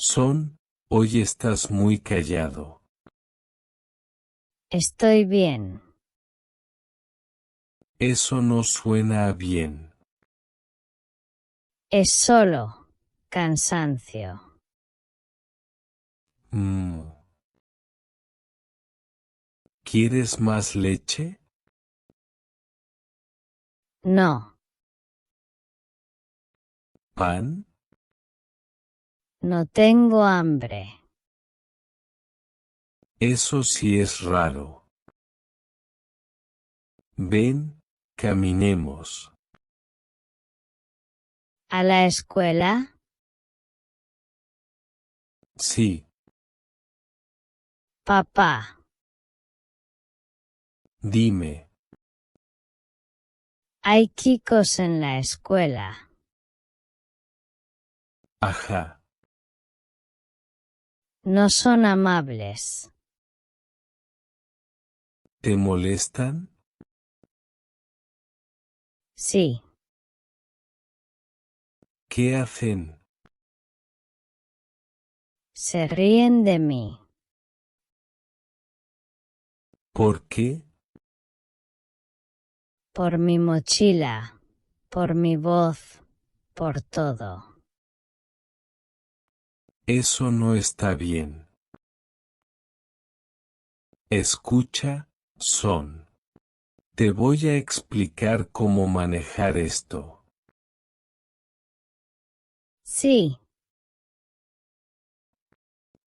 Son, hoy estás muy callado. Estoy bien. Eso no suena bien. Es solo cansancio. ¿Quieres más leche? No, ¿Pan? no tengo hambre. Eso sí es raro. Ven, caminemos. ¿A la escuela? Sí, Papá, dime. hay chicos en la escuela. Ajá. No son amables. ¿Te molestan? Sí, ¿Qué hacen? se ríen de mí. ¿Por qué? Por mi mochila, por mi voz, por todo. Eso no está bien. Escucha, Son. Te voy a explicar cómo manejar esto. Sí,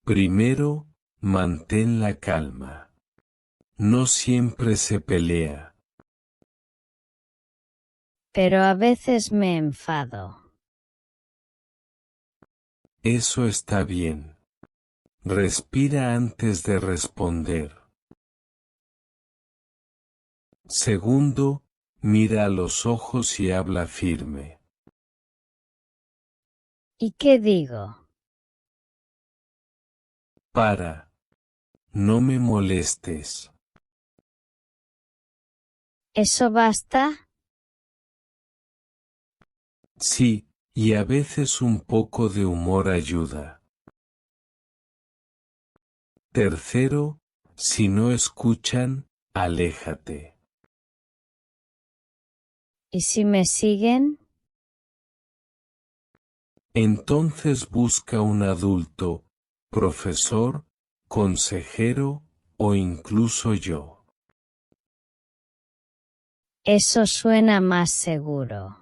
Primero, mantén la calma. No siempre se pelea. pero a veces me enfado. Eso está bien. Respira antes de responder. Segundo, mira a los ojos y habla firme. ¿Y qué digo? Para. No me molestes. ¿Eso basta? Sí, y a veces un poco de humor ayuda. Tercero, si no escuchan, aléjate. ¿Y si me siguen? Entonces busca un adulto, profesor, consejero o incluso yo. Eso suena más seguro.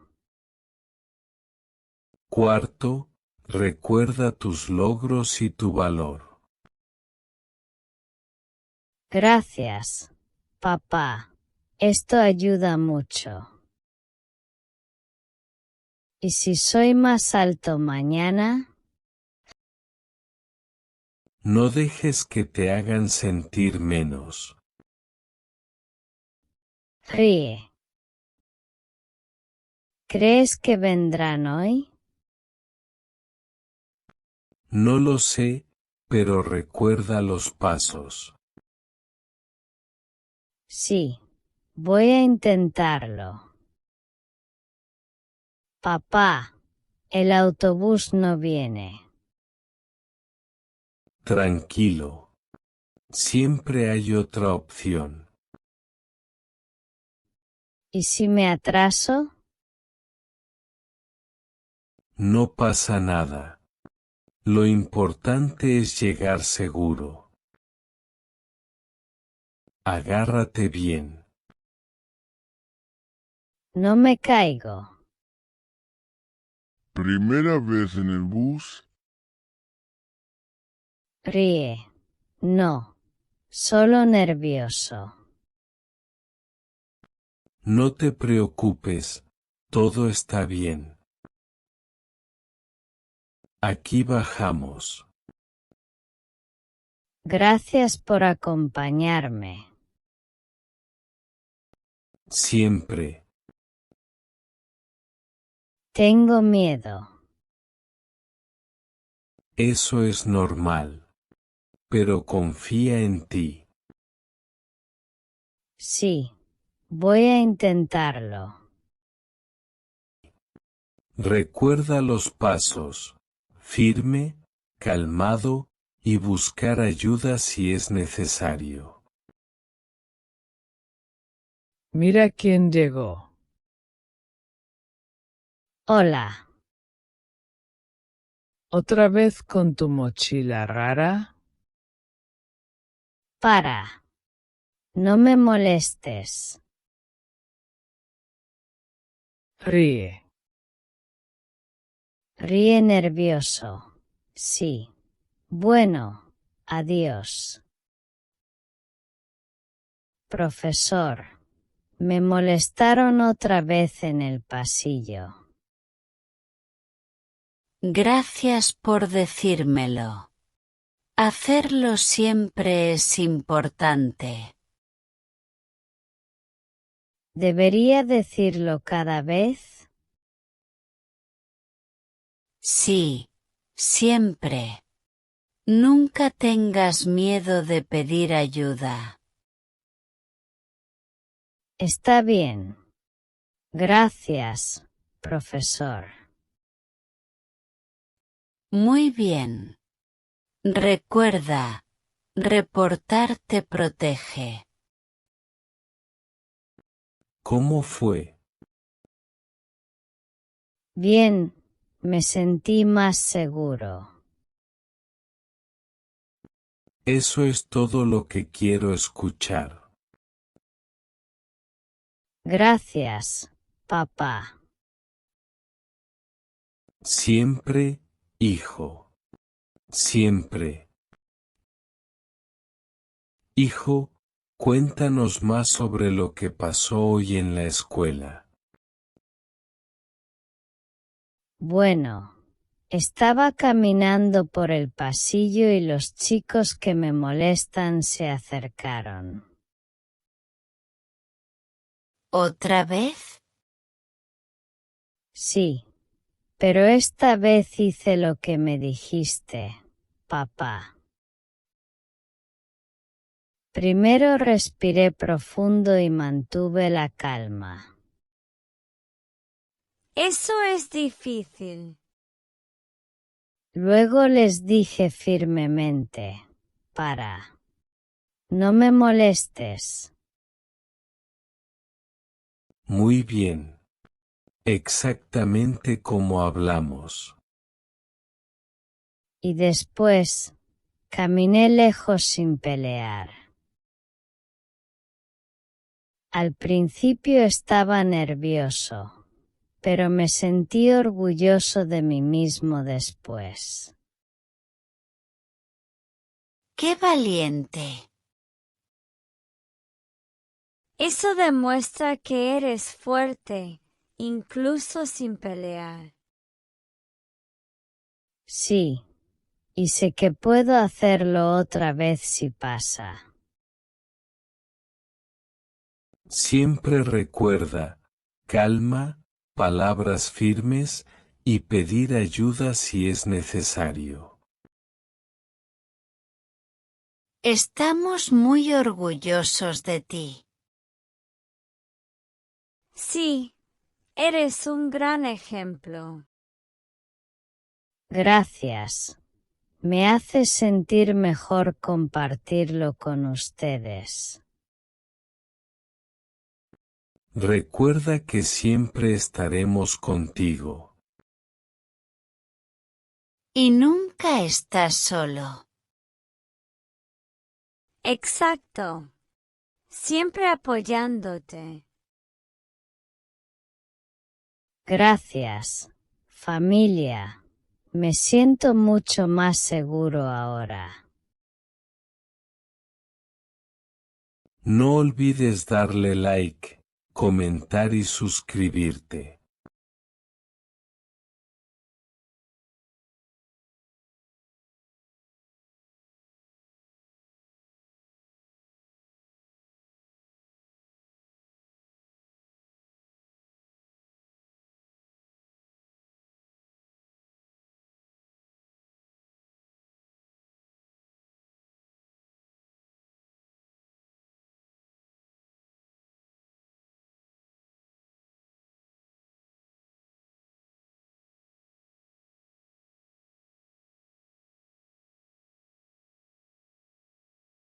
Cuarto, recuerda tus logros y tu valor. Gracias, papá. Esto ayuda mucho. ¿Y si soy más alto mañana? No dejes que te hagan sentir menos. Ríe. ¿Crees que vendrán hoy? No lo sé, pero recuerda los pasos. Sí, voy a intentarlo. Papá, el autobús no viene. Tranquilo. Siempre hay otra opción. ¿Y si me atraso? No pasa nada. Lo importante es llegar seguro. Agárrate bien. No me caigo. ¿Primera vez en el bus? Ríe. No, solo nervioso. No te preocupes, todo está bien. Aquí bajamos. Gracias por acompañarme. Siempre. Tengo miedo. Eso es normal. Pero confía en ti. Sí, voy a intentarlo. Recuerda los pasos. Firme, calmado, y buscar ayuda si es necesario. Mira quién llegó. Hola. ¿Otra vez con tu mochila rara? Para. No me molestes. Ríe. Ríe nervioso. Sí. Bueno, adiós. Profesor, me molestaron otra vez en el pasillo. Gracias por decírmelo. Hacerlo siempre es importante. ¿Debería decirlo cada vez? Sí, siempre. Nunca tengas miedo de pedir ayuda. Está bien. Gracias, profesor. Muy bien. Recuerda, reportar te protege. ¿Cómo fue? Bien, me sentí más seguro. Eso es todo lo que quiero escuchar. Gracias, papá. Siempre, hijo. Siempre. Hijo, cuéntanos más sobre lo que pasó hoy en la escuela. Bueno, estaba caminando por el pasillo y los chicos que me molestan se acercaron. ¿Otra vez? Sí, pero esta vez hice lo que me dijiste, papá. Primero respiré profundo y mantuve la calma. Eso es difícil. Luego les dije firmemente, para. No me molestes. Muy bien. Exactamente como hablamos. Y después, caminé lejos sin pelear. Al principio estaba nervioso, pero me sentí orgulloso de mí mismo después. ¡Qué valiente! Eso demuestra que eres fuerte, incluso sin pelear. Sí, y sé que puedo hacerlo otra vez si pasa. Siempre recuerda, calma, palabras firmes y pedir ayuda si es necesario. Estamos muy orgullosos de ti. Sí, eres un gran ejemplo. Gracias. Me hace sentir mejor compartirlo con ustedes. Recuerda que siempre estaremos contigo. Y nunca estás solo. Exacto. Siempre apoyándote. Gracias, familia. Me siento mucho más seguro ahora. No olvides darle like, comentar y suscribirte.